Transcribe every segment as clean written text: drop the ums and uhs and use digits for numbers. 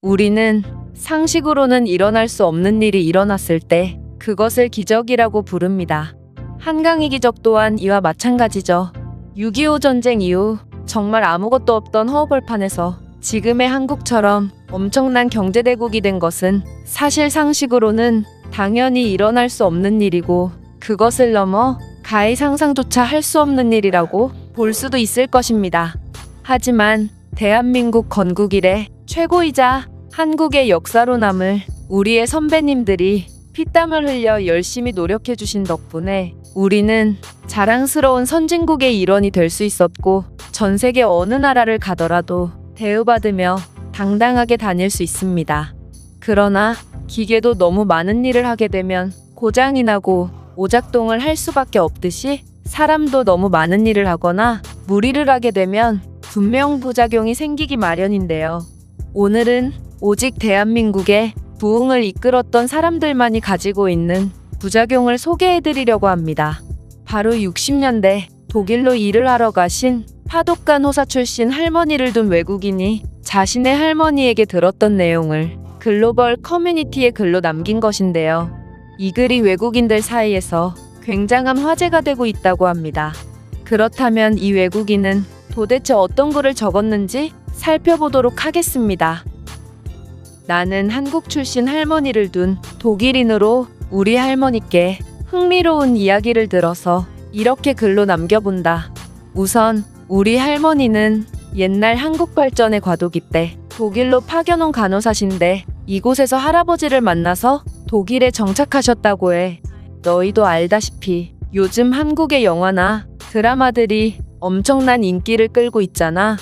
우리는 상식으로는 일어날 수 없는 일이 일어났을 때 그것을 기적이라고 부릅니다. 한강의 기적 또한 이와 마찬가지죠. 6.25 전쟁 이후 정말 아무것도 없던 허허벌판에서 지금의 한국처럼 엄청난 경제대국이 된 것은 사실 상식으로는 당연히 일어날 수 없는 일이고 그것을 넘어 가히 상상조차 할 수 없는 일이라고 볼 수도 있을 것입니다. 하지만 대한민국 건국 이래 최고이자 한국의 역사로 남을 우리의 선배님들이 피땀을 흘려 열심히 노력해 주신 덕분에 우리는 자랑스러운 선진국의 일원이 될 수 있었고 전 세계 어느 나라를 가더라도 대우받으며 당당하게 다닐 수 있습니다. 그러나 기계도 너무 많은 일을 하게 되면 고장이 나고 오작동을 할 수밖에 없듯이 사람도 너무 많은 일을 하거나 무리를 하게 되면 분명 부작용이 생기기 마련인데요. 오늘은 오직 대한민국의 부흥을 이끌었던 사람들만이 가지고 있는 부작용을 소개해드리려고 합니다. 바로 60년대 독일로 일을 하러 가신 파독간 호사 출신 할머니를 둔 외국인이 자신의 할머니에게 들었던 내용을 글로벌 커뮤니티에 글로 남긴 것인데요. 이 글이 외국인들 사이에서 굉장한 화제가 되고 있다고 합니다. 그렇다면 이 외국인은 도대체 어떤 글을 적었는지 살펴보도록 하겠습니다. 나는 한국 출신 할머니를 둔 독일인으로 우리 할머니께 흥미로운 이야기를 들어서 이렇게 글로 남겨본다. 우선 우리 할머니는 옛날 한국 발전의 과도기 때 독일로 파견 온 간호사신데 이곳에서 할아버지를 만나서 독일에 정착하셨다고 해. 너희도 알다시피 요즘 한국의 영화나 드라마들이 엄청난 인기를 끌고 있잖아.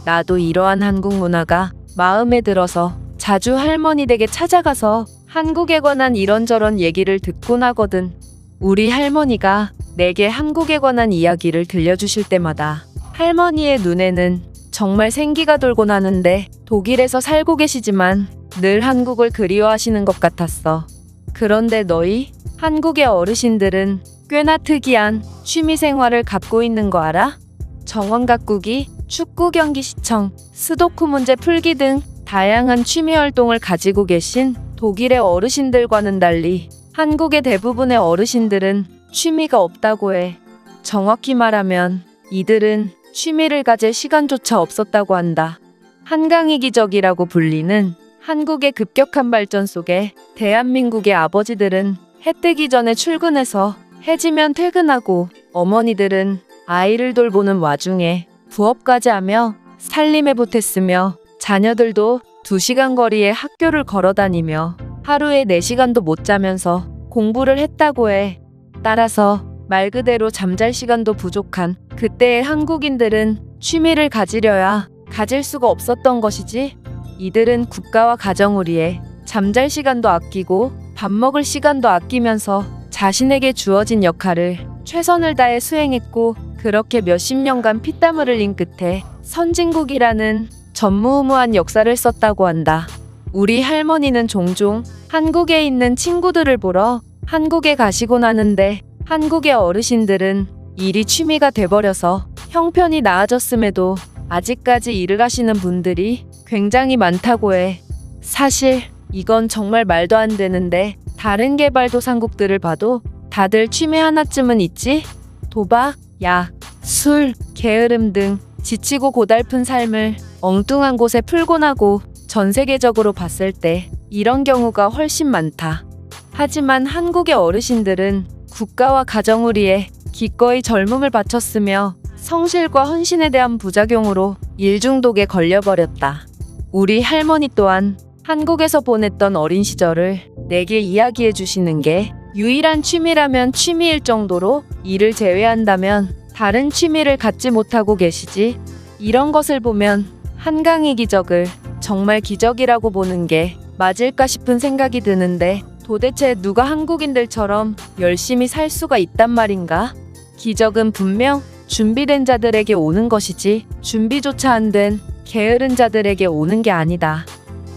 나도 이러한 한국 문화가 마음에 들어서 자주 할머니 댁에 찾아가서 한국에 관한 이런저런 얘기를 듣곤 하거든. 우리 할머니가 내게 한국에 관한 이야기를 들려주실 때마다 할머니의 눈에는 정말 생기가 돌곤 하는데 독일에서 살고 계시지만 늘 한국을 그리워하시는 것 같았어. 그런데 너희 한국의 어르신들은 꽤나 특이한 취미생활을 갖고 있는 거 알아? 정원 가꾸기, 축구 경기 시청, 스도쿠 문제 풀기 등 다양한 취미 활동을 가지고 계신 독일의 어르신들과는 달리 한국의 대부분의 어르신들은 취미가 없다고 해. 정확히 말하면 이들은 취미를 가질 시간조차 없었다고 한다. 한강의 기적이라고 불리는 한국의 급격한 발전 속에 대한민국의 아버지들은 해 뜨기 전에 출근해서 해지면 퇴근하고 어머니들은 아이를 돌보는 와중에 부업까지 하며 살림에 보탰으며 자녀들도 2시간 거리에 학교를 걸어 다니며 하루에 4시간도 못 자면서 공부를 했다고 해. 따라서 말 그대로 잠잘 시간도 부족한 그때의 한국인들은 취미를 가지려야 가질 수가 없었던 것이지. 이들은 국가와 가정을 위해 잠잘 시간도 아끼고 밥 먹을 시간도 아끼면서 자신에게 주어진 역할을 최선을 다해 수행했고 그렇게 몇십 년간 피땀을 흘린 끝에 선진국이라는 전무후무한 역사를 썼다고 한다. 우리 할머니는 종종 한국에 있는 친구들을 보러 한국에 가시곤 하는데 한국의 어르신들은 일이 취미가 돼버려서 형편이 나아졌음에도 아직까지 일을 하시는 분들이 굉장히 많다고 해. 사실 이건 정말 말도 안 되는데 다른 개발도상국들을 봐도 다들 취미 하나쯤은 있지? 도박, 약, 술, 게으름 등 지치고 고달픈 삶을 엉뚱한 곳에 풀곤 하고 전 세계적으로 봤을 때 이런 경우가 훨씬 많다. 하지만 한국의 어르신들은 국가와 가정을 위해 기꺼이 젊음을 바쳤으며 성실과 헌신에 대한 부작용으로 일중독에 걸려버렸다. 우리 할머니 또한 한국에서 보냈던 어린 시절을 내게 이야기해 주시는 게 유일한 취미라면 취미일 정도로 일을 제외한다면 다른 취미를 갖지 못하고 계시지. 이런 것을 보면 한강의 기적을 정말 기적이라고 보는 게 맞을까 싶은 생각이 드는데 도대체 누가 한국인들처럼 열심히 살 수가 있단 말인가? 기적은 분명 준비된 자들에게 오는 것이지 준비조차 안 된 게으른 자들에게 오는 게 아니다.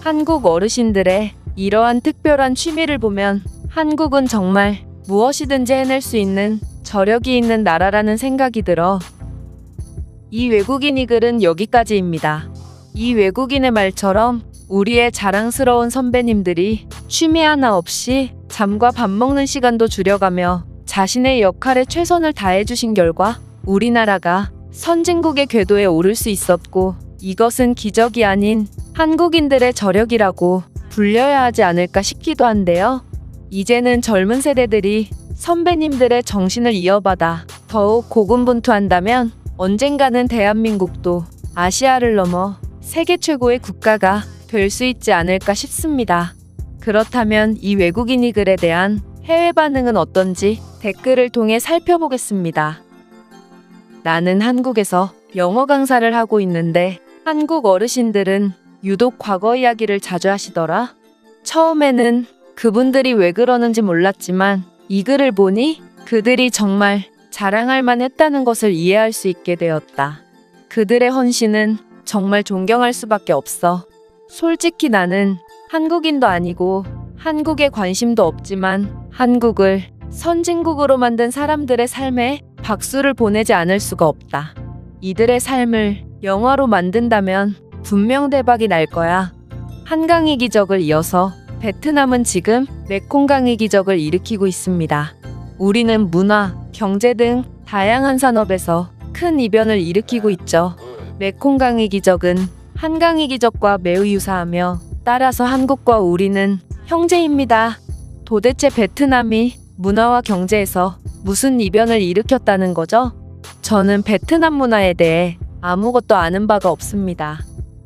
한국 어르신들의 이러한 특별한 취미를 보면 한국은 정말 무엇이든지 해낼 수 있는 저력이 있는 나라라는 생각이 들어. 이 외국인이 글은 여기까지입니다. 이 외국인의 말처럼 우리의 자랑스러운 선배님들이 취미 하나 없이 잠과 밥 먹는 시간도 줄여가며 자신의 역할에 최선을 다해주신 결과 우리나라가 선진국의 궤도에 오를 수 있었고, 이것은 기적이 아닌 한국인들의 저력이라고 불려야 하지 않을까 싶기도 한데요. 이제는 젊은 세대들이 선배님들의 정신을 이어받아 더욱 고군분투한다면 언젠가는 대한민국도 아시아를 넘어 세계 최고의 국가가 될 수 있지 않을까 싶습니다. 그렇다면 이 외국인이 글에 대한 해외 반응은 어떤지 댓글을 통해 살펴보겠습니다. 나는 한국에서 영어 강사를 하고 있는데 한국 어르신들은 유독 과거 이야기를 자주 하시더라. 처음에는 그분들이 왜 그러는지 몰랐지만 이 글을 보니 그들이 정말 자랑할 만했다는 것을 이해할 수 있게 되었다. 그들의 헌신은 정말 존경할 수밖에 없어. 솔직히 나는 한국인도 아니고 한국에 관심도 없지만 한국을 선진국으로 만든 사람들의 삶에 박수를 보내지 않을 수가 없다. 이들의 삶을 영화로 만든다면 분명 대박이 날 거야. 한강의 기적을 이어서 베트남은 지금 메콩강의 기적을 일으키고 있습니다. 우리는 문화, 경제 등 다양한 산업에서 큰 이변을 일으키고 있죠. 메콩강의 기적은 한강의 기적과 매우 유사하며 따라서 한국과 우리는 형제입니다. 도대체 베트남이 문화와 경제에서 무슨 이변을 일으켰다는 거죠? 저는 베트남 문화에 대해 아무것도 아는 바가 없습니다.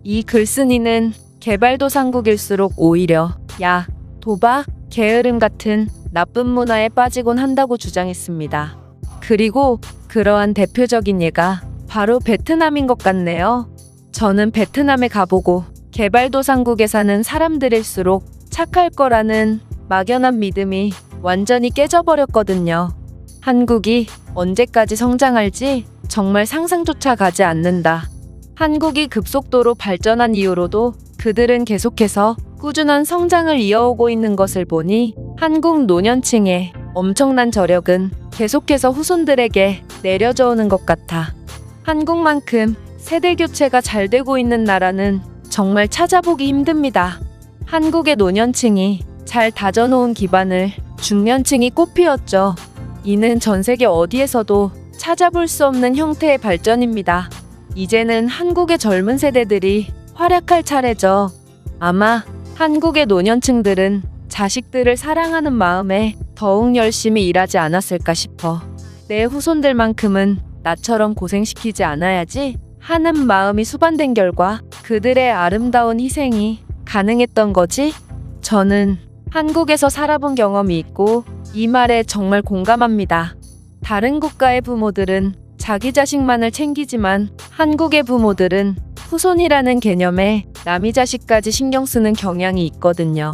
이 글쓴이는 개발도상국일수록 오히려 약, 도박, 게으름 같은 나쁜 문화에 빠지곤 한다고 주장했습니다. 그리고 그러한 대표적인 예가 바로 베트남인 것 같네요. 저는 베트남에 가보고 개발도상국에 사는 사람들일수록 착할 거라는 막연한 믿음이 완전히 깨져버렸거든요. 한국이 언제까지 성장할지 정말 상상조차 가지 않는다. 한국이 급속도로 발전한 이후로도 그들은 계속해서 꾸준한 성장을 이어오고 있는 것을 보니 한국 노년층의 엄청난 저력은 계속해서 후손들에게 내려져 오는 것 같아. 한국만큼 세대 교체가 잘 되고 있는 나라는 정말 찾아보기 힘듭니다. 한국의 노년층이 잘 다져놓은 기반을 중년층이 꽃피웠죠. 이는 전 세계 어디에서도 찾아볼 수 없는 형태의 발전입니다. 이제는 한국의 젊은 세대들이 활약할 차례죠. 아마 한국의 노년층들은 자식들을 사랑하는 마음에 더욱 열심히 일하지 않았을까 싶어. 내 후손들만큼은 나처럼 고생시키지 않아야지 하는 마음이 수반된 결과 그들의 아름다운 희생이 가능했던 거지. 저는 한국에서 살아본 경험이 있고 이 말에 정말 공감합니다. 다른 국가의 부모들은 자기 자식만을 챙기지만 한국의 부모들은 후손이라는 개념에 남의 자식까지 신경 쓰는 경향이 있거든요.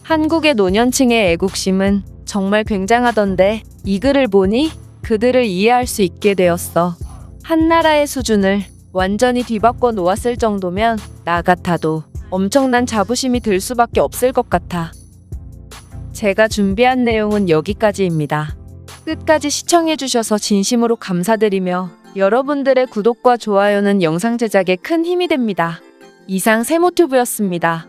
한국의 노년층의 애국심은 정말 굉장하던데 이 글을 보니 그들을 이해할 수 있게 되었어. 한 나라의 수준을 완전히 뒤바꿔 놓았을 정도면 나 같아도 엄청난 자부심이 들 수밖에 없을 것 같아. 제가 준비한 내용은 여기까지입니다. 끝까지 시청해주셔서 진심으로 감사드리며 여러분들의 구독과 좋아요는 영상 제작에 큰 힘이 됩니다. 이상 세모튜브였습니다.